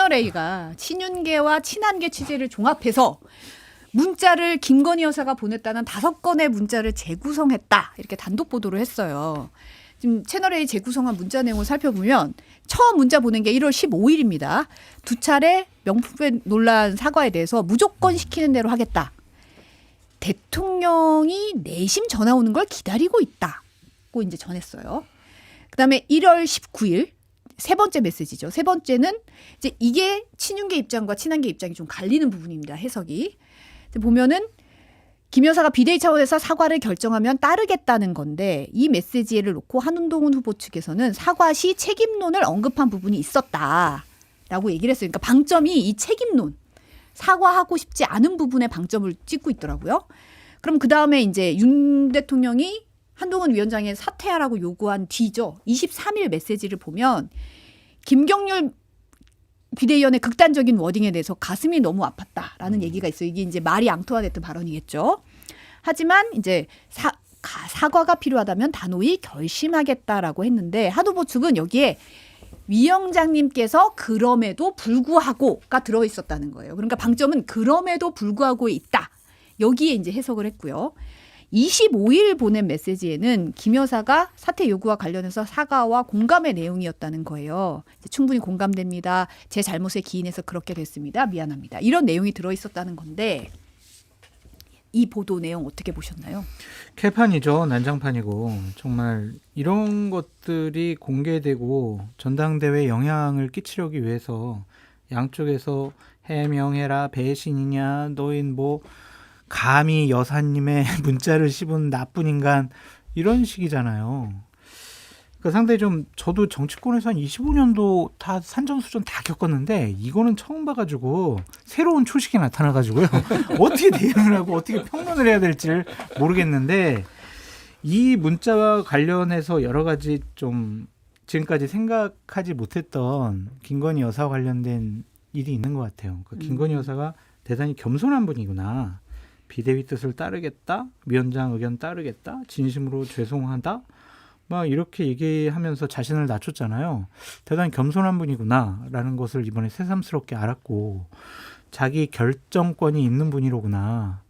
채널A가 친윤계와 친한계 취재를 종합해서 문자를 김건희 여사가 보냈다는 5건의 문자를 재구성했다. 이렇게 단독 보도를 했어요. 지금 채널A 재구성한 문자 내용을 살펴보면 처음 문자 보낸 게 1월 15일입니다. 2차례 명품백 논란 사과에 대해서 무조건 시키는 대로 하겠다. 대통령이 내심 전화 오는 걸 기다리고 있다고 이제 전했어요. 그다음에 1월 19일 세 번째 메시지죠. 세 번째는 이제 이게 친윤계 입장과 친한계 입장이 좀 갈리는 부분입니다. 해석이. 보면은 김 여사가 비대위 차원에서 사과를 결정하면 따르겠다는 건데 이 메시지를 놓고 한동훈 후보 측에서는 사과 시 책임론을 언급한 부분이 있었다라고 얘기를 했어요. 그러니까 방점이 이 책임론, 사과하고 싶지 않은 부분에 방점을 찍고 있더라고요. 그럼 그다음에 이제 윤 대통령이 한동훈 위원장의 사퇴하라고 요구한 뒤죠. 23일 메시지를 보면 김경률 비대위원의 극단적인 워딩에 대해서 가슴이 너무 아팠다라는 얘기가 있어요. 이게 이제 마리 앙투아네트 발언이겠죠. 하지만 이제 사과가 필요하다면 단호히 결심하겠다라고 했는데 한 후보 측은 여기에 위원장님께서 그럼에도 불구하고가 들어있었다는 거예요. 그러니까 방점은 그럼에도 불구하고에 있다. 여기에 이제 해석을 했고요. 25일 보낸 메시지에는 김 여사가 사퇴 요구와 관련해서 사과와 공감의 내용이었다는 거예요. 충분히 공감됩니다. 제 잘못에 기인해서 그렇게 됐습니다. 미안합니다. 이런 내용이 들어있었다는 건데 이 보도 내용 어떻게 보셨나요? 개판이죠. 난장판이고 정말 이런 것들이 공개되고 전당대회에 영향을 끼치려기 위해서 양쪽에서 해명해라 배신이냐 너흰 뭐 감히 여사님의 문자를 씹은 나쁜 인간 이런 식이잖아요. 그러니까 상당히 좀 저도 정치권에서 한 25년도 다 산전수전 다 겪었는데 이거는 처음 봐가지고 새로운 초식이 나타나가지고요. 어떻게 대응을 하고 어떻게 평론을 해야 될지 모르겠는데 이 문자와 관련해서 여러 가지 좀 지금까지 생각하지 못했던 김건희 여사와 관련된 일이 있는 것 같아요. 그러니까 김건희 여사가 대단히 겸손한 분이구나. 비대위 뜻을 따르겠다, 위원장 의견 따르겠다, 진심으로 죄송하다, 막 이렇게 얘기하면서 자신을 낮췄잖아요. 대단히 겸손한 분이구나라는 것을 이번에 새삼스럽게 알았고, 자기 결정권이 있는 분이로구나.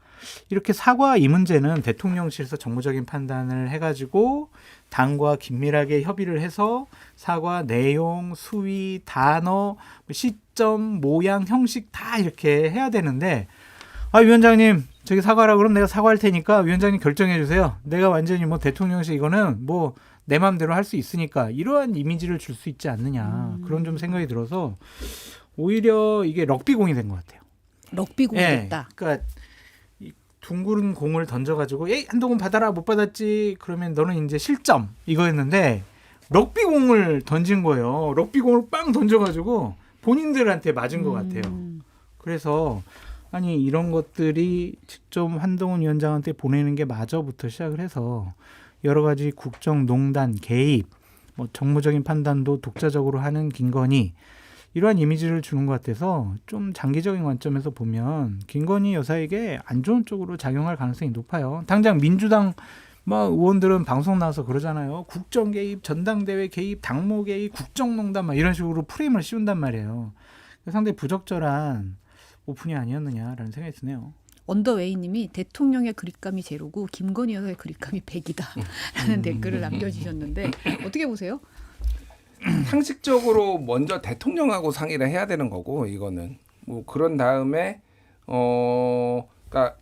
이렇게 사과 이 문제는 대통령실에서 정무적인 판단을 해가지고 당과 긴밀하게 협의를 해서 사과 내용, 수위, 단어, 시점, 모양, 형식 다 이렇게 해야 되는데 위원장님 저기 사과하라 그러면 내가 사과할 테니까 위원장님 결정해 주세요. 내가 완전히 뭐 대통령실 이거는 뭐 내 마음대로 할 수 있으니까 이러한 이미지를 줄 수 있지 않느냐. 그런 좀 생각이 들어서 오히려 이게 럭비공이 된 것 같아요. 럭비공이 됐다. 그러니까 이 둥그른 공을 던져가지고 에이 한동훈 받아라 못 받았지 그러면 너는 이제 실점 이거였는데 럭비공을 던진 거예요. 럭비공을 빵 던져가지고 본인들한테 맞은 것 같아요. 그래서 아니 이런 것들이 직접 한동훈 위원장한테 보내는 게 마저부터 시작을 해서 여러 가지 국정농단 개입, 뭐 정무적인 판단도 독자적으로 하는 김건희 이러한 이미지를 주는 것 같아서 좀 장기적인 관점에서 보면 김건희 여사에게 안 좋은 쪽으로 작용할 가능성이 높아요. 당장 민주당 의원들은 방송 나와서 그러잖아요. 국정 개입, 전당대회 개입, 당무 개입, 국정농단 막 이런 식으로 프레임을 씌운단 말이에요. 상당히 부적절한 오픈이 아니었느냐라는 생각이 드네요. 언더웨이님이 대통령의 그립감이 제로고 김건희 여사의 그립감이 100이다라는 댓글을 남겨주셨는데 어떻게 보세요? 상식적으로 먼저 대통령하고 상의를 해야 되는 거고 이거는 뭐 그런 다음에 그러니까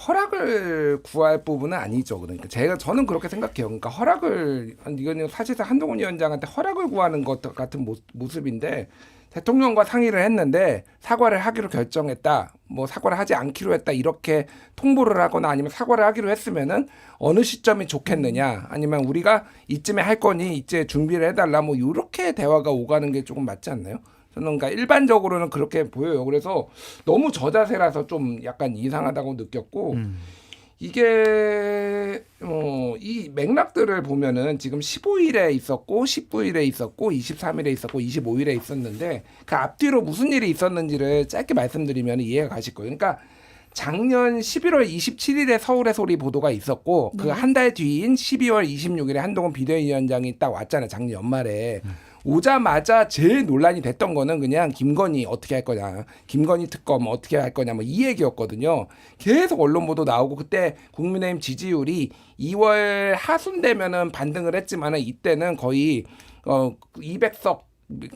허락을 구할 부분은 아니죠. 그러니까 저는 그렇게 생각해요. 그러니까 이거는 사실상 한동훈 위원장한테 허락을 구하는 것 같은 모습인데. 대통령과 상의를 했는데 사과를 하기로 결정했다. 뭐 사과를 하지 않기로 했다. 이렇게 통보를 하거나 아니면 사과를 하기로 했으면은 어느 시점이 좋겠느냐. 아니면 우리가 이쯤에 할 거니 이제 준비를 해달라. 뭐 이렇게 대화가 오가는 게 조금 맞지 않나요? 저는 그러니까 일반적으로는 그렇게 보여요. 그래서 너무 저자세라서 좀 약간 이상하다고 느꼈고 이게 이 맥락들을 보면은 지금 15일에 있었고 19일에 있었고 23일에 있었고 25일에 있었는데 그 앞뒤로 무슨 일이 있었는지를 짧게 말씀드리면 이해가 가실 거예요. 그러니까 작년 11월 27일에 서울의 소리 보도가 있었고 그 한 달 뒤인 12월 26일에 한동훈 비대위원장이 딱 왔잖아요. 작년 연말에. 오자마자 제일 논란이 됐던 거는 그냥 김건희 어떻게 할 거냐, 김건희 특검 어떻게 할 거냐 뭐 이 얘기였거든요. 계속 언론 보도 나오고 그때 국민의힘 지지율이 2월 하순 되면은 반등을 했지만은 이때는 거의 200석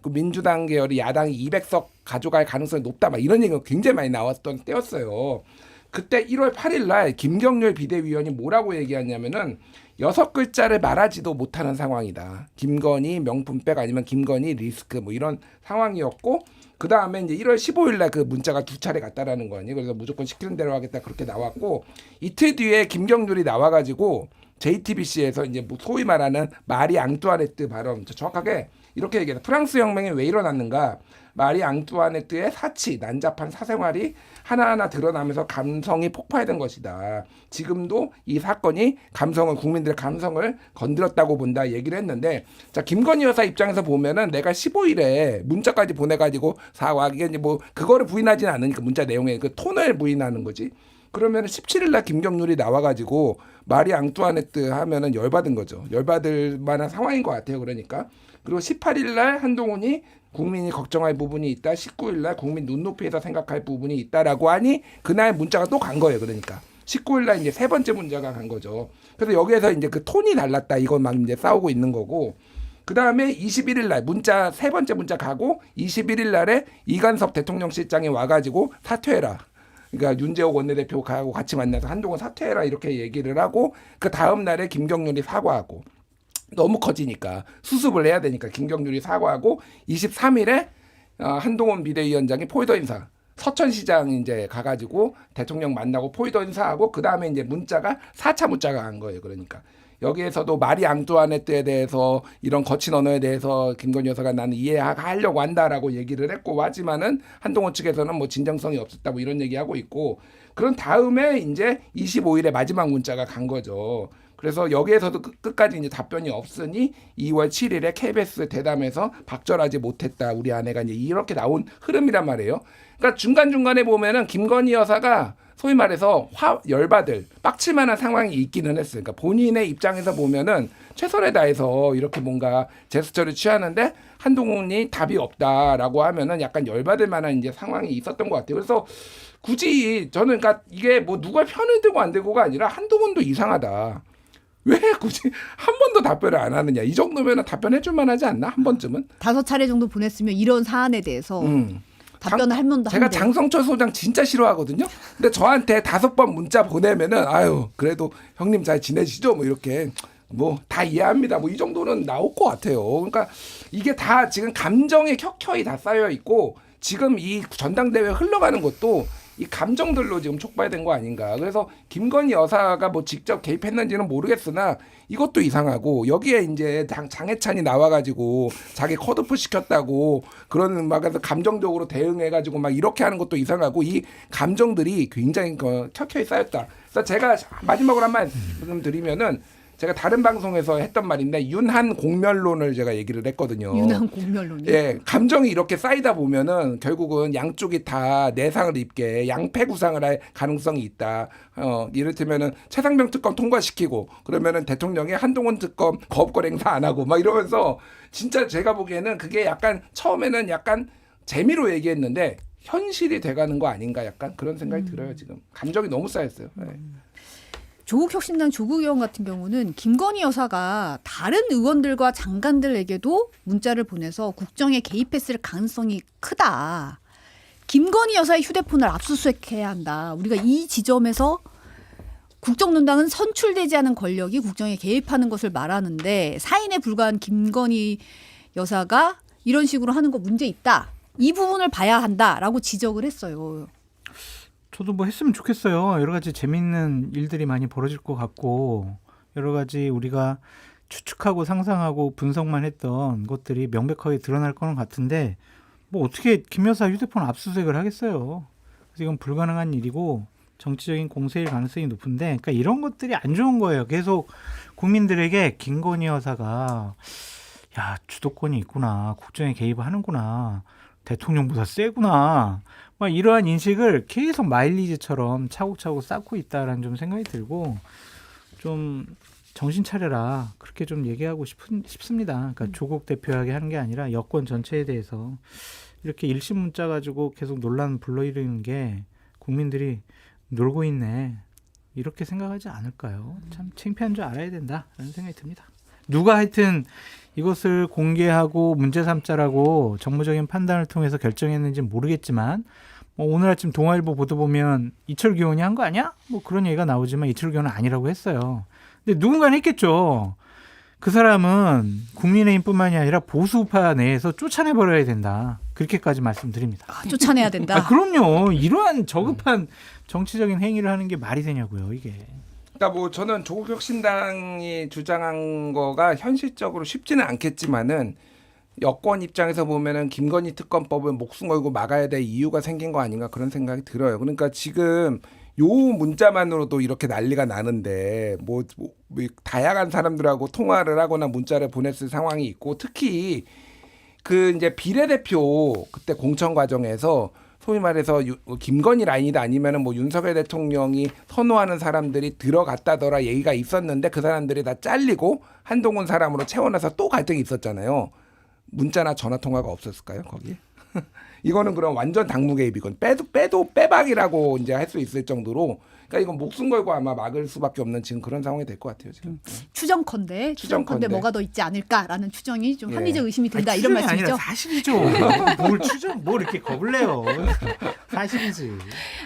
민주당 계열이 야당이 200석 가져갈 가능성이 높다 막 이런 얘기가 굉장히 많이 나왔던 때였어요. 그때 1월 8일 날 김경률 비대위원이 뭐라고 얘기했냐면은 6글자를 말하지도 못하는 상황이다. 김건희 명품백 아니면 김건희 리스크 뭐 이런 상황이었고 그 다음에 이제 1월 15일 날 그 문자가 2차례 갔다라는 거 아니에요. 그래서 무조건 시키는 대로 하겠다 그렇게 나왔고 이틀 뒤에 김경률이 나와가지고 JTBC에서 이제 뭐 소위 말하는 마리 앙뚜아네트 발언 정확하게 이렇게 얘기해요. 프랑스 혁명이 왜 일어났는가? 마리 앙뚜아네트의 사치, 난잡한 사생활이 하나하나 드러나면서 감성이 폭발된 것이다. 지금도 이 사건이 국민들의 감성을 건드렸다고 본다 얘기를 했는데, 자 김건희 여사 입장에서 보면은 내가 15일에 문자까지 보내가지고 이게 이제 뭐 그거를 부인하지는 않으니까 문자 내용에 그 톤을 부인하는 거지. 그러면 17일 날 김경률이 나와가지고 마리 앙뚜아네트 하면은 열받은 거죠. 열받을 만한 상황인 것 같아요. 그러니까. 그리고 18일 날 한동훈이 국민이 걱정할 부분이 있다. 19일 날 국민 눈높이에서 생각할 부분이 있다라고 하니 그날 문자가 또 간 거예요. 그러니까 19일 날 이제 세 번째 문자가 간 거죠. 그래서 여기에서 이제 그 톤이 달랐다. 이것만 이제 싸우고 있는 거고. 그 다음에 21일 날 문자 세 번째 문자 가고 21일 날에 이관섭 대통령실장이 와가지고 사퇴해라. 그러니까 윤재옥 원내대표하고 같이 만나서 한동훈 사퇴해라 이렇게 얘기를 하고 그 다음 날에 김경률이 사과하고 너무 커지니까 수습을 해야 되니까 김경률이 사과하고 23일에 한동훈 비대위원장이 포이더 인사 서천시장 이제 가가지고 대통령 만나고 포이더 인사하고 그 다음에 이제 문자가 4차 문자가 간 거예요. 그러니까 여기에서도 마리 앙뚜아네트에 대해서 이런 거친 언어에 대해서 김건희 여사가 나는 이해하려고 한다라고 얘기를 했고 하지만은 한동훈 측에서는 뭐 진정성이 없었다 뭐 이런 얘기하고 있고 그런 다음에 이제 25일에 마지막 문자가 간 거죠. 그래서 여기에서도 끝까지 이제 답변이 없으니 2월 7일에 KBS 대담에서 박절하지 못했다 우리 아내가 이제 이렇게 나온 흐름이란 말이에요. 그러니까 중간중간에 보면은 김건희 여사가 소위 말해서 열받을 빡칠만한 상황이 있기는 했어요. 그러니까 본인의 입장에서 보면은 최선을 다해서 이렇게 뭔가 제스처를 취하는데 한동훈이 답이 없다라고 하면은 약간 열받을 만한 이제 상황이 있었던 것 같아요. 그래서 굳이 저는 그러니까 이게 뭐 누가 편을 들고 안 들고가 아니라 한동훈도 이상하다. 왜 굳이 한 번도 답변을 안 하느냐. 이 정도면 답변해 줄 만하지 않나? 한 번쯤은. 5차례 정도 보냈으면 이런 사안에 대해서 답변을 할 만도 한데. 제가 장성철 소장 진짜 싫어하거든요. 근데 저한테 5번 문자 보내면은 아유 그래도 형님 잘 지내시죠? 뭐 이렇게 뭐 다 이해합니다. 뭐 이 정도는 나올 것 같아요. 그러니까 이게 다 지금 감정에 켜켜이 다 쌓여 있고 지금 이 전당대회 흘러가는 것도 이 감정들로 지금 촉발된 거 아닌가. 그래서 김건희 여사가 뭐 직접 개입했는지는 모르겠으나 이것도 이상하고 여기에 이제 장해찬이 나와가지고 자기 컷오프 시켰다고 그런 막 감정적으로 대응해가지고 막 이렇게 하는 것도 이상하고 이 감정들이 굉장히 켜켜이 쌓였다. 그래서 제가 마지막으로 한 말씀 드리면은 제가 다른 방송에서 했던 말인데 윤한 공멸론을 제가 얘기를 했거든요. 윤한 공멸론이요? 예, 감정이 이렇게 쌓이다 보면은 결국은 양쪽이 다 내상을 입게 양패구상을 할 가능성이 있다. 이를테면은 최상병 특검 통과시키고 그러면은 대통령이 한동훈 특검 거부권 행사 안 하고 막 이러면서 진짜 제가 보기에는 그게 약간 처음에는 약간 재미로 얘기했는데 현실이 돼가는 거 아닌가 약간 그런 생각이 들어요. 지금 감정이 너무 쌓였어요. 네. 조국혁신당 조국 의원 같은 경우는 김건희 여사가 다른 의원들과 장관들에게도 문자를 보내서 국정에 개입했을 가능성이 크다. 김건희 여사의 휴대폰을 압수수색해야 한다. 우리가 이 지점에서 국정농단은 선출되지 않은 권력이 국정에 개입하는 것을 말하는데 사인에 불과한 김건희 여사가 이런 식으로 하는 거 문제 있다. 이 부분을 봐야 한다라고 지적을 했어요. 저도 뭐 했으면 좋겠어요. 여러 가지 재밌는 일들이 많이 벌어질 것 같고 여러 가지 우리가 추측하고 상상하고 분석만 했던 것들이 명백하게 드러날 거는 같은데 뭐 어떻게 김 여사 휴대폰 압수수색을 하겠어요. 그래서 이건 불가능한 일이고 정치적인 공세일 가능성이 높은데 그러니까 이런 것들이 안 좋은 거예요. 계속 국민들에게 김건희 여사가 야 주도권이 있구나. 국정에 개입하는구나. 대통령보다 세구나. 막 이러한 인식을 계속 마일리지처럼 차곡차곡 쌓고 있다라는 좀 생각이 들고 좀 정신 차려라 그렇게 좀 얘기하고 싶습니다. 그러니까 조국 대표에게 하는 게 아니라 여권 전체에 대해서 이렇게 일심 문자 가지고 계속 논란 불러일으키는 게 국민들이 놀고 있네 이렇게 생각하지 않을까요? 참 창피한 줄 알아야 된다라는 생각이 듭니다. 누가 하여튼 이것을 공개하고 문제 삼자라고 정무적인 판단을 통해서 결정했는지 모르겠지만 오늘 아침 동아일보 보도 보면 이철규 의원이 한 거 아니야? 뭐 그런 얘기가 나오지만 이철규 의원은 아니라고 했어요. 근데 누군가는 했겠죠. 그 사람은 국민의힘뿐만이 아니라 보수파 내에서 쫓아내버려야 된다. 그렇게까지 말씀드립니다. 쫓아내야 된다. 그럼요. 이러한 저급한 정치적인 행위를 하는 게 말이 되냐고요, 이게. 그러니까 뭐 저는 조국 혁신당이 주장한 거가 현실적으로 쉽지는 않겠지만은 여권 입장에서 보면은 김건희 특검법을 목숨 걸고 막아야 될 이유가 생긴 거 아닌가 그런 생각이 들어요. 그러니까 지금 요 문자만으로도 이렇게 난리가 나는데 뭐 다양한 사람들하고 통화를 하거나 문자를 보냈을 상황이 있고 특히 그 이제 비례대표 그때 공천 과정에서 소위 말해서 김건희 라인이다 아니면은 뭐 윤석열 대통령이 선호하는 사람들이 들어갔다더라 얘기가 있었는데 그 사람들이 다 잘리고 한동훈 사람으로 채워놔서 또 갈등이 있었잖아요. 문자나 전화 통화가 없었을까요 거기에? 이거는 그럼 완전 당무 개입이건 빼도 빼박이라고 이제 할 수 있을 정도로 그러니까 이건 목숨 걸고 아마 막을 수밖에 없는 지금 그런 상황이 될 것 같아요 지금. 추정컨대 뭐가 더 있지 않을까라는 추정이 좀 합리적 의심이 든다 아니, 이런 추정이 말씀이죠. 아니라 사실이죠. 뭘 추정? 뭘 이렇게 겁을 내요? 사실이지.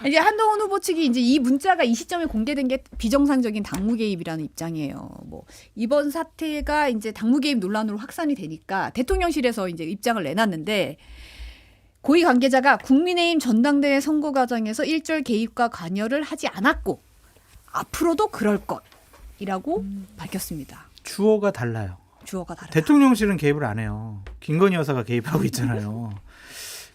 이제 한동훈 후보 측이 이제 이 문자가 이 시점에 공개된 게 비정상적인 당무 개입이라는 입장이에요. 뭐 이번 사태가 이제 당무 개입 논란으로 확산이 되니까 대통령실에서 이제 입장을 내놨는데. 고위 관계자가 국민의힘 전당대회 선거 과정에서 일절 개입과 관여를 하지 않았고 앞으로도 그럴 것이라고 밝혔습니다. 주어가 달라요. 주어가 다르다. 대통령실은 개입을 안 해요. 김건희 여사가 개입하고 있잖아요.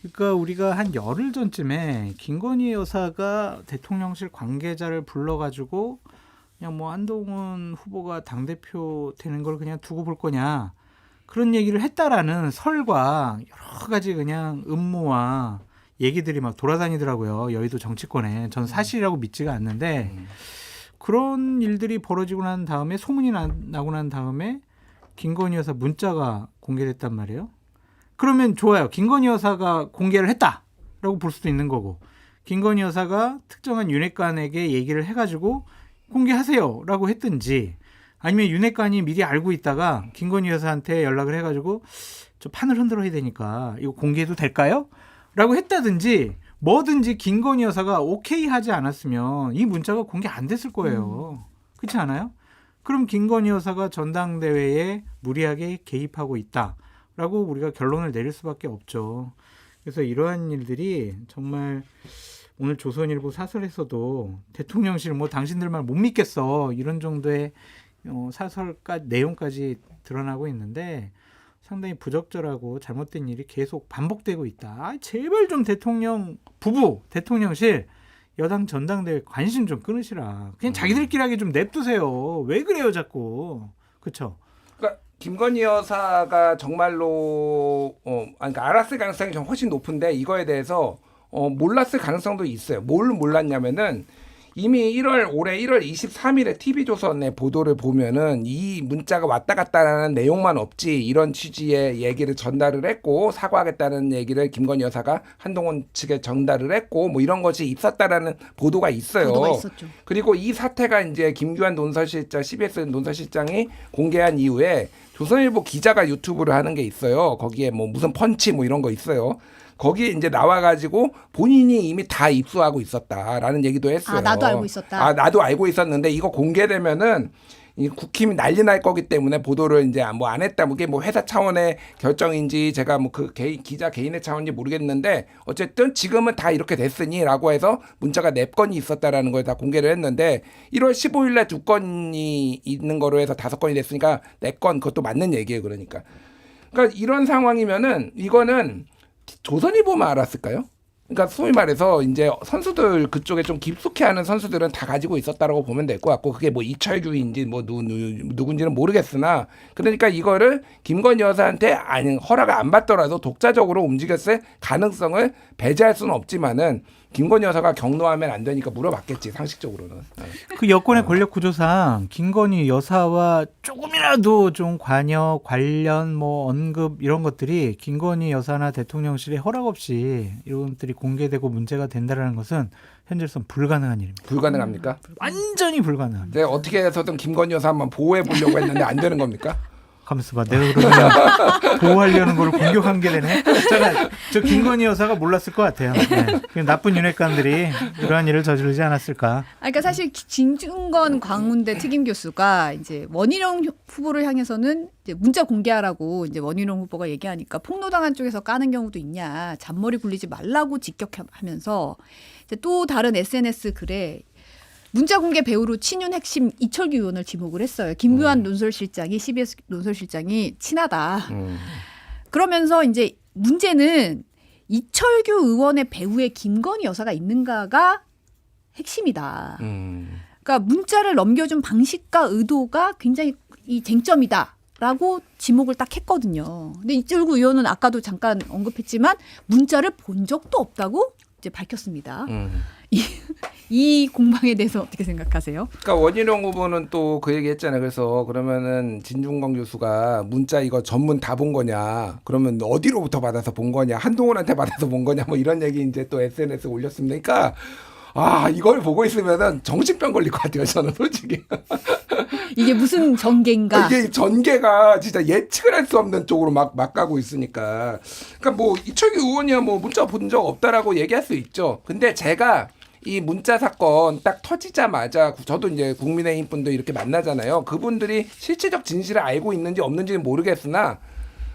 그러니까 우리가 한 열흘 전쯤에 김건희 여사가 대통령실 관계자를 불러가지고 그냥 뭐 한동훈 후보가 당대표 되는 걸 그냥 두고 볼 거냐. 그런 얘기를 했다라는 설과 여러 가지 그냥 음모와 얘기들이 막 돌아다니더라고요. 여의도 정치권에. 전 사실이라고 믿지가 않는데 그런 일들이 벌어지고 난 다음에 소문이 나고 난 다음에 김건희 여사 문자가 공개됐단 말이에요. 그러면 좋아요. 김건희 여사가 공개를 했다라고 볼 수도 있는 거고 김건희 여사가 특정한 윤핵관에게 얘기를 해가지고 공개하세요라고 했든지 아니면 윤핵관이 미리 알고 있다가 김건희 여사한테 연락을 해가지고 저 판을 흔들어야 되니까 이거 공개해도 될까요? 라고 했다든지 뭐든지 김건희 여사가 오케이 하지 않았으면 이 문자가 공개 안 됐을 거예요. 그렇지 않아요? 그럼 김건희 여사가 전당대회에 무리하게 개입하고 있다라고 우리가 결론을 내릴 수밖에 없죠. 그래서 이러한 일들이 정말 오늘 조선일보 사설에서도 대통령실 뭐 당신들 말 못 믿겠어 이런 정도의 사설까지 내용까지 드러나고 있는데 상당히 부적절하고 잘못된 일이 계속 반복되고 있다. 제발 좀 대통령 부부, 대통령실, 여당 전당대회 관심 좀 끊으시라. 그냥 자기들끼리 하게 좀 냅두세요. 왜 그래요 자꾸. 그렇죠? 그러니까 김건희 여사가 정말로 그러니까 알았을 가능성이 좀 훨씬 높은데 이거에 대해서 몰랐을 가능성도 있어요. 뭘 몰랐냐면은 이미 올해 1월 23일에 TV조선의 보도를 보면은 이 문자가 왔다 갔다라는 내용만 없지 이런 취지의 얘기를 전달을 했고 사과하겠다는 얘기를 김건희 여사가 한동훈 측에 전달을 했고 뭐 이런 것이 있었다라는 보도가 있어요. 보도가 있었죠. 그리고 이 사태가 이제 김규환 논설실장, CBS 논설실장이 공개한 이후에 조선일보 기자가 유튜브를 하는 게 있어요. 거기에 뭐 무슨 펀치 뭐 이런 거 있어요. 거기에 이제 나와가지고 본인이 이미 다 입수하고 있었다라는 얘기도 했어요. 아, 나도 알고 있었다. 아, 나도 알고 있었는데 이거 공개되면은 이 국힘이 난리 날 거기 때문에 보도를 이제 뭐 안 했다. 그게 뭐 회사 차원의 결정인지 제가 뭐 그 기자 개인의 차원인지 모르겠는데 어쨌든 지금은 다 이렇게 됐으니라고 해서 문자가 4건이 있었다라는 걸 다 공개를 했는데 1월 15일에 2건이 있는 거로 해서 5건이 됐으니까 4건 그것도 맞는 얘기예요. 그러니까 이런 상황이면은 이거는 조선일보만 알았을까요? 그러니까 소위 말해서 이제 선수들 그쪽에 좀 깊숙해하는 선수들은 다 가지고 있었다라고 보면 될 것 같고 그게 뭐 이철규인지 뭐 누군지는 모르겠으나 그러니까 이거를 김건희 여사한테 아니 허락을 안 받더라도 독자적으로 움직였을 가능성을 배제할 수는 없지만은 김건희 여사가 경로하면 안 되니까 물어봤겠지 상식적으로는. 그 여권의 권력 구조상 김건희 여사와 조금이라도 좀 관여, 관련, 뭐 언급 이런 것들이 김건희 여사나 대통령실의 허락 없이 이런 것들이 공개되고 문제가 된다라는 것은 현재로서는 불가능한 일입니다. 불가능합니까? 완전히 불가능합니다. 네, 어떻게 해서든 김건희 여사 한번 보호해 보려고 했는데 안 되는 겁니까? 가만있어 봐. 내가 그러면 보호하려는 걸 공격한 게 되네. 제가 저 김건희 여사가 몰랐을 것 같아요. 네. 그냥 나쁜 윤핵관들이 이러한 일을 저지르지 않았을까. 그러니까 사실 진중권 광운대 특임 교수가 이제 원희룡 후보를 향해서는 이제 문자 공개하라고 이제 원희룡 후보가 얘기하니까 폭로당한 쪽에서 까는 경우도 있냐, 잔머리 굴리지 말라고 직격하면서 이제 또 다른 SNS 글에 문자 공개 배우로 친윤 핵심 이철규 의원을 지목을 했어요. 김규환 논설실장이 CBS 논설실장이 친하다. 그러면서 이제 문제는 이철규 의원의 배후에 김건희 여사가 있는가가 핵심이다. 그러니까 문자를 넘겨준 방식과 의도가 굉장히 이 쟁점이다라고 지목을 딱 했거든요. 근데 이철규 의원은 아까도 잠깐 언급했지만 문자를 본 적도 없다고 이제 밝혔습니다. 이 공방에 대해서 어떻게 생각하세요? 그러니까 원희룡 후보는 또 그 얘기했잖아요. 그래서 그러면은 진중권 교수가 문자 이거 전문 다 본 거냐? 그러면 어디로부터 받아서 본 거냐? 한동훈한테 받아서 본 거냐? 뭐 이런 얘기 이제 또 SNS에 올렸습니다. 그러니까 이걸 보고 있으면은 정신병 걸릴 것 같아요. 저는 솔직히. 이게 무슨 전개인가? 이게 전개가 진짜 예측을 할 수 없는 쪽으로 막 가고 있으니까. 그러니까 뭐 이철규 의원이야 뭐 문자 본 적 없다라고 얘기할 수 있죠. 근데 제가 이 문자 사건 딱 터지자마자 저도 이제 국민의힘 분들 이렇게 만나잖아요. 그분들이 실질적 진실을 알고 있는지 없는지는 모르겠으나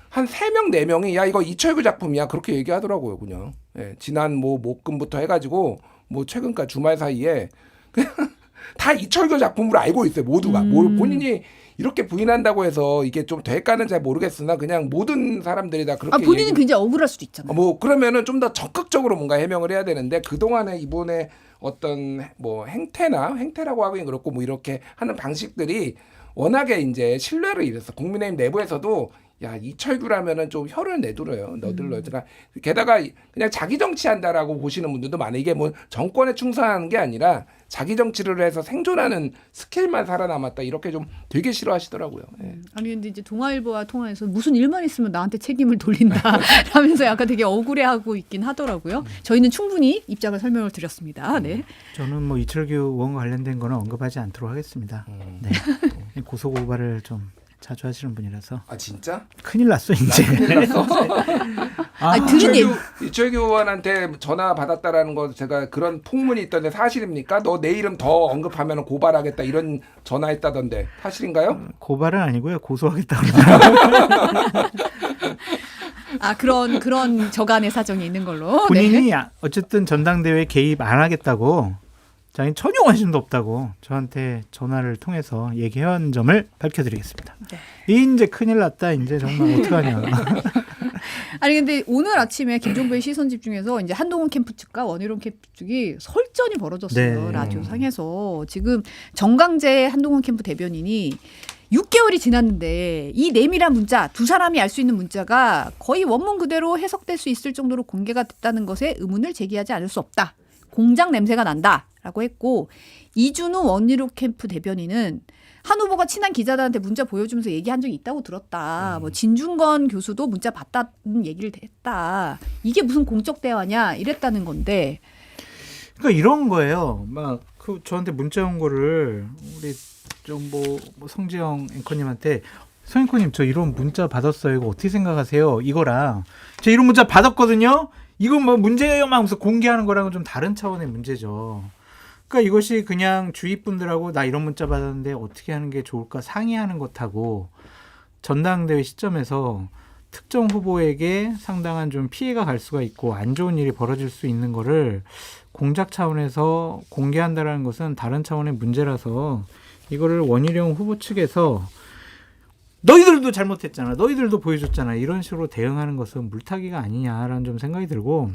한 3명, 4명이 야 이거 이철규 작품이야 그렇게 얘기하더라고요. 그냥 지난 뭐 목금부터 해가지고 뭐 최근까지 주말 사이에 그냥 다 이철규 작품으로 알고 있어요. 모두가. 본인이 이렇게 부인한다고 해서 이게 좀 될까는 잘 모르겠으나 그냥 모든 사람들이 다 그렇게 본인은 굉장히 억울할 수도 있잖아요. 뭐 그러면은 좀 더 적극적으로 뭔가 해명을 해야 되는데 그동안에 이분의 어떤 뭐 행태라고 하긴 그렇고 뭐 이렇게 하는 방식들이 워낙에 이제 신뢰를 잃었어. 국민의힘 내부에서도 야 이철규라면은 좀 혀를 너들어요. 그러니까 게다가 그냥 자기 정치한다라고 보시는 분들도 많아요. 이게 뭐 정권에 충성하는 게 아니라 자기 정치를 해서 생존하는 스킬만 살아남았다 이렇게 좀 되게 싫어하시더라고요. 아니 근데 이제 동아일보와 통화해서 무슨 일만 있으면 나한테 책임을 돌린다 라면서 약간 되게 억울해하고 있긴 하더라고요. 저희는 충분히 입장을 설명을 드렸습니다. 네. 저는 뭐 이철규 의원과 관련된 거는 언급하지 않도록 하겠습니다. 네. 고소고발을 좀 자주 하시는 분이라서. 아 진짜? 큰일 났어 이제. 큰일 났어. 들은 이철규 의원한테 전화 받았다라는 거 제가 그런 풍문이 있던데 사실입니까? 너 내 이름 더 언급하면 고발하겠다 이런 전화했다던데 사실인가요? 고발은 아니고요. 고소하겠다고 합니다. 그런 저간의 사정이 있는 걸로. 본인이 어쨌든 전당대회에 개입 안 하겠다고 자기는 전혀 관심도 없다고 저한테 전화를 통해서 얘기해온 점을 밝혀드리겠습니다. 이제 큰일 났다. 이제 정말 어떡하냐. 아니 근데 오늘 아침에 김종배의 시선 집중에서 이제 한동훈 캠프 측과 원희룡 캠프 측이 설전이 벌어졌어요. 네. 라디오 상에서 지금 정강재 한동훈 캠프 대변인이 6개월이 지났는데 이 내밀한 문자 두 사람이 알 수 있는 문자가 거의 원문 그대로 해석될 수 있을 정도로 공개가 됐다는 것에 의문을 제기하지 않을 수 없다. 공작 냄새가 난다라고 했고 이준우 원희룡 캠프 대변인은 한 후보가 친한 기자들한테 문자 보여주면서 얘기한 적이 있다고 들었다. 뭐 진중권 교수도 문자 봤다는 얘기를 했다. 이게 무슨 공적 대화냐 이랬다는 건데. 그러니까 이런 거예요. 막 그 저한테 문자 온 거를 우리 좀 뭐 성지영 앵커님한테 성 앵커님 저 이런 문자 받았어요. 이거 어떻게 생각하세요? 이거랑 저 이런 문자 받았거든요. 이건 뭐 문제예요 하면서 공개하는 거랑은 좀 다른 차원의 문제죠. 그러니까 이것이 그냥 주위 분들하고 나 이런 문자 받았는데 어떻게 하는 게 좋을까 상의하는 것하고 전당대회 시점에서 특정 후보에게 상당한 좀 피해가 갈 수가 있고 안 좋은 일이 벌어질 수 있는 거를 공작 차원에서 공개한다라는 것은 다른 차원의 문제라서 이거를 원희룡 후보 측에서 너희들도 잘못했잖아. 너희들도 보여줬잖아. 이런 식으로 대응하는 것은 물타기가 아니냐라는 좀 생각이 들고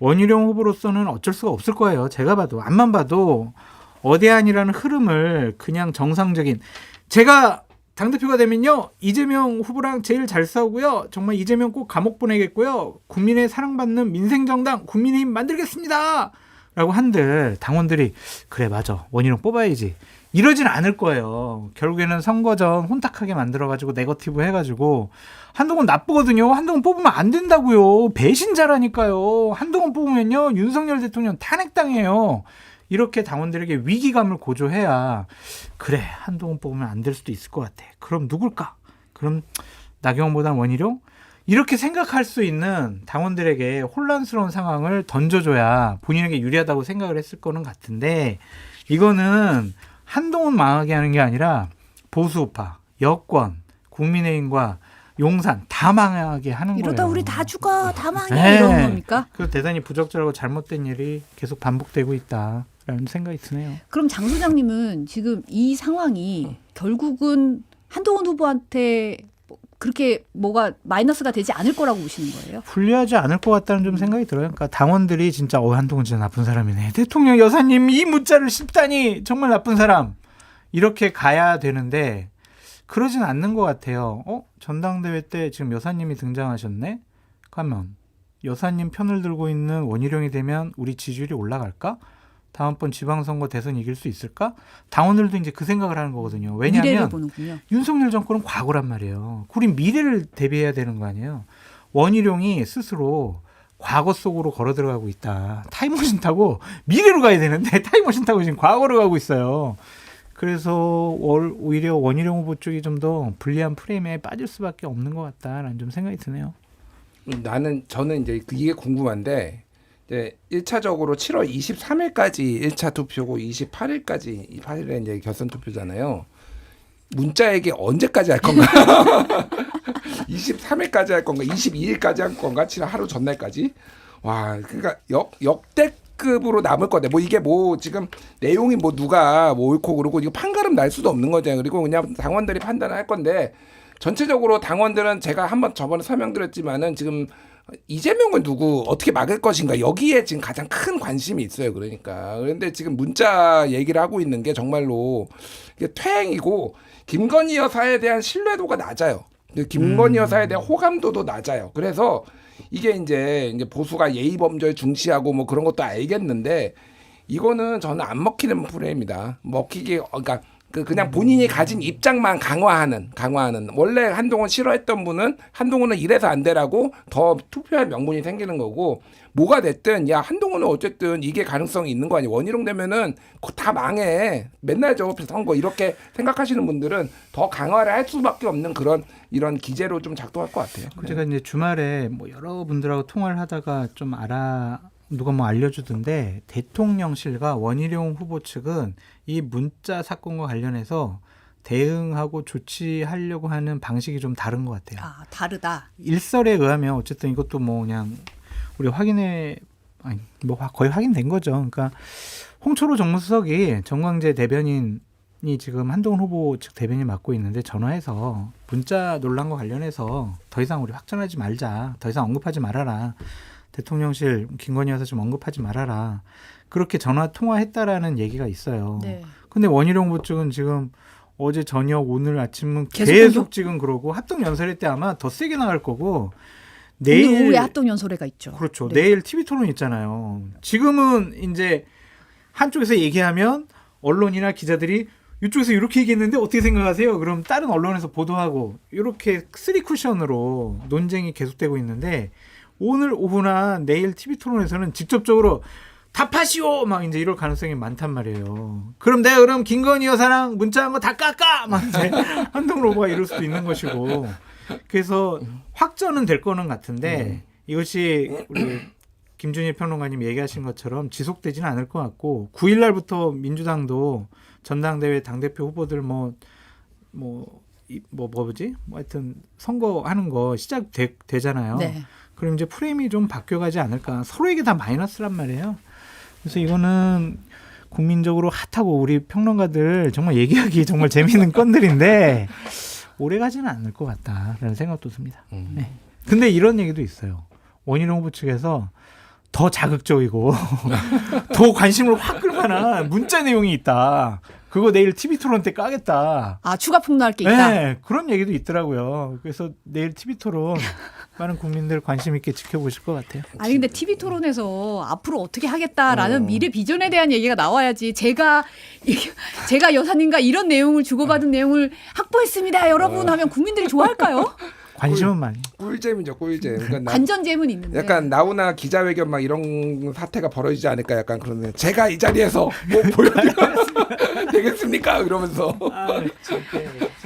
원희룡 후보로서는 어쩔 수가 없을 거예요. 제가 봐도 앞만 봐도 어대안이라는 흐름을 그냥 정상적인 제가 당대표가 되면요. 이재명 후보랑 제일 잘 싸우고요. 정말 이재명 꼭 감옥 보내겠고요. 국민의 사랑받는 민생정당 국민의힘 만들겠습니다. 라고 한들 당원들이 그래 맞아 원희룡 뽑아야지 이러진 않을 거예요. 결국에는 선거 전 혼탁하게 만들어가지고 네거티브 해가지고 한동훈 나쁘거든요. 한동훈 뽑으면 안 된다고요. 배신자라니까요. 한동훈 뽑으면요 윤석열 대통령 탄핵당해요. 이렇게 당원들에게 위기감을 고조해야 그래 한동훈 뽑으면 안 될 수도 있을 것 같아. 그럼 누굴까? 그럼 나경원보단 원희룡? 이렇게 생각할 수 있는 당원들에게 혼란스러운 상황을 던져줘야 본인에게 유리하다고 생각을 했을 거는 같은데 이거는 한동훈 망하게 하는 게 아니라 보수우파, 여권, 국민의힘과 용산 다 망하게 하는 거예요. 이러다 우리 다 죽어, 다 망해 네. 이런 겁니까? 그 대단히 부적절하고 잘못된 일이 계속 반복되고 있다라는 생각이 드네요. 그럼 장 소장님은 지금 이 상황이 결국은 한동훈 후보한테 그렇게 뭐가 마이너스가 되지 않을 거라고 보시는 거예요? 불리하지 않을 것 같다는 좀 생각이 들어요. 그러니까 당원들이 진짜 한동훈 진짜 나쁜 사람이네. 대통령 여사님 이 문자를 씹다니 정말 나쁜 사람. 이렇게 가야 되는데 그러진 않는 것 같아요. 전당대회 때 지금 여사님이 등장하셨네? 그러면 여사님 편을 들고 있는 원희룡이 되면 우리 지지율이 올라갈까? 다음번 지방선거 대선 이길 수 있을까? 당원들도 이제 그 생각을 하는 거거든요. 미래를 왜냐하면 보는군요. 윤석열 정권은 과거란 말이에요. 우린 미래를 대비해야 되는 거 아니에요. 원희룡이 스스로 과거 속으로 걸어 들어가고 있다. 타임머신 타고 미래로 가야 되는데 타임머신 타고 지금 과거로 가고 있어요. 그래서 오히려 원희룡 후보 쪽이 좀 더 불리한 프레임에 빠질 수밖에 없는 것 같다라는 좀 생각이 드네요. 저는 이제 이게 궁금한데 이제 1차적으로 7월 23일까지 1차 투표고 28일까지 8일에 이제 결선 투표잖아요. 문자 얘기 언제까지 할 건가? 23일까지 할 건가? 22일까지 할 건가? 7월 하루 전날까지? 와, 그러니까 역대급으로 남을 건데 뭐 이게 뭐 지금 내용이 뭐 누가 뭐 옳고 그르고 이거 판가름 날 수도 없는 거잖아요. 그리고 그냥 당원들이 판단을 할 건데 전체적으로 당원들은 제가 한번 저번에 설명드렸지만은 지금 이재명을 누구 어떻게 막을 것인가 여기에 지금 가장 큰 관심이 있어요. 그러니까 그런데 지금 문자 얘기를 하고 있는 게 정말로 이게 퇴행이고 김건희 여사에 대한 신뢰도가 낮아요. 김건희 여사에 대한 호감도도 낮아요. 그래서 이게 이제 보수가 예의 범절 중시하고 뭐 그런 것도 알겠는데 이거는 저는 안 먹히는 프레임이다. 먹히기 그러니까 그냥 본인이 가진 입장만 강화하는 원래 한동훈 싫어했던 분은 한동훈은 이래서 안 되라고 더 투표할 명분이 생기는 거고 뭐가 됐든 야 한동훈은 어쨌든 이게 가능성이 있는 거 아니야. 원희룡 되면은 다 망해. 맨날 저 선거 이렇게 생각하시는 분들은 더 강화를 할 수밖에 없는 그런 이런 기제로 좀 작동할 것 같아요. 제가 이제 주말에 뭐 여러 분들하고 통화를 하다가 좀 누가 뭐 알려주던데 대통령실과 원희룡 후보 측은 이 문자 사건과 관련해서 대응하고 조치하려고 하는 방식이 좀 다른 것 같아요. 아, 다르다. 일설에 의하면 어쨌든 이것도 뭐 그냥 우리 거의 확인된 거죠. 그러니까 홍철호 정무수석이 정광재 대변인이 지금 한동훈 후보 측 대변인 맡고 있는데 전화해서 문자 논란과 관련해서 더 이상 우리 확전하지 말자. 더 이상 언급하지 말아라. 대통령실 김건희 여사 좀 언급하지 말아라. 그렇게 전화 통화했다라는 얘기가 있어요. 네. 근데 원희룡 후보 측은 지금 어제 저녁 오늘 아침은 계속 지금 그러고 합동 연설회 때 아마 더 세게 나갈 거고 내일 내일 오후에 합동 연설회가 있죠. 그렇죠. 네. 내일 TV 토론 있잖아요. 지금은 이제 한쪽에서 얘기하면 언론이나 기자들이 이쪽에서 이렇게 얘기했는데 어떻게 생각하세요? 그럼 다른 언론에서 보도하고 이렇게 쓰리 쿠션으로 논쟁이 계속되고 있는데 오늘 오후나 내일 TV 토론에서는 직접적으로 답하시오 막 이제 이럴 가능성이 많단 말이에요. 그럼 김건희 여사랑 문자한 거 다 깎아 막 이제 한동훈 후보가 이럴 수도 있는 것이고 그래서 확전은 될 거는 같은데 이것이 우리 김준일 평론가님 얘기하신 것처럼 지속되지는 않을 것 같고 9일 날부터 민주당도 전당대회 당대표 후보들 하여튼 선거하는 거 시작되잖아요. 네. 그럼 이제 프레임이 좀 바뀌어가지 않을까. 서로에게 다 마이너스란 말이에요. 그래서 이거는 국민적으로 핫하고 우리 평론가들 정말 얘기하기 정말 재미있는 건들인데 오래 가지는 않을 것 같다라는 생각도 듭니다. 네. 근데 이런 얘기도 있어요. 원희룡 후보 측에서 더 자극적이고 더 관심을 확 끌만한 문자 내용이 있다. 그거 내일 TV 토론 때 까겠다. 아, 추가 폭로할 게 있다. 네, 그런 얘기도 있더라고요. 그래서 내일 TV 토론 많은 국민들 관심 있게 지켜보실 것 같아요. 아니 근데 TV 토론에서 앞으로 어떻게 하겠다라는 미래 비전에 대한 얘기가 나와야지. 제가 여사님과 이런 내용을 주고받은 내용을 확보했습니다, 여러분 하면 국민들이 좋아할까요? 관심은 많이. 꿀잼이죠, 꿀잼. 그러니까 관전잼은 있는데. 약간 나오나 기자회견 막 이런 사태가 벌어지지 않을까 약간 그런. 제가 이 자리에서 뭐 보여드려 되겠습니까? 이러면서.